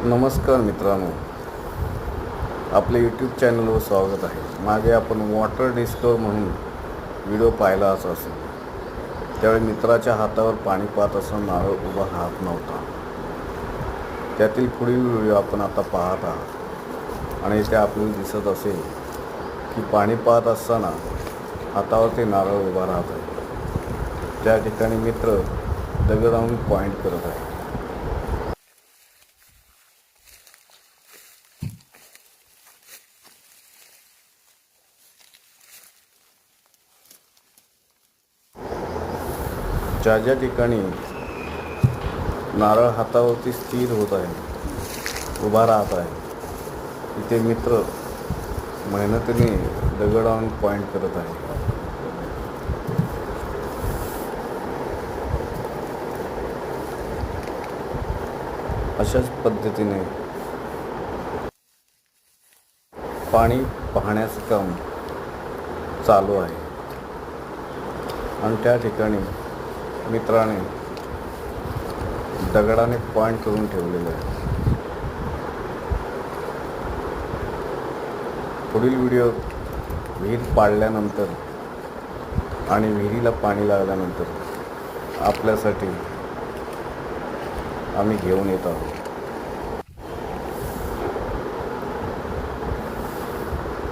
नमस्कार मित्रांनो, आपले यूट्यूब चॅनलवर स्वागत आहे. मागे आपण वॉटर डिस्कवर म्हणून व्हिडिओ पाहिला असेल. त्यावेळी मित्राच्या हातावर पाणी पाहत असताना नारळ उभा राहत नव्हता. त्यातील पुढील व्हिडिओ आपण आता पाहत आहात आणि इथे आपल्याला दिसत असेल की पाणी पाहत असताना हातावर ते नारळ उभा राहत आहे. त्या ठिकाणी मित्र दगड आणून पॉईंट करत आहे. ज्या ठिकाणी नारळ हातावरती स्थिर होत आहे, उभा राहत आहे, तिथे मित्र मेहनतीने दगड आणून पॉईंट करत आहे. अशाच पद्धतीने पाणी पाहण्याचं काम चालू आहे आणि त्या ठिकाणी मित्राने दगडाने पॉईंट करून ठेवलेले आहे. पुढील व्हिडिओ विहीर पाडल्यानंतर आणि विहिरीला पाणी लागल्यानंतर आपल्यासाठी आम्ही घेऊन येत आहोत.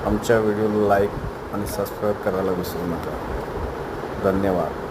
आमच्या व्हिडिओला लाईक आणि सबस्क्राईब करायला विसरू नका. धन्यवाद.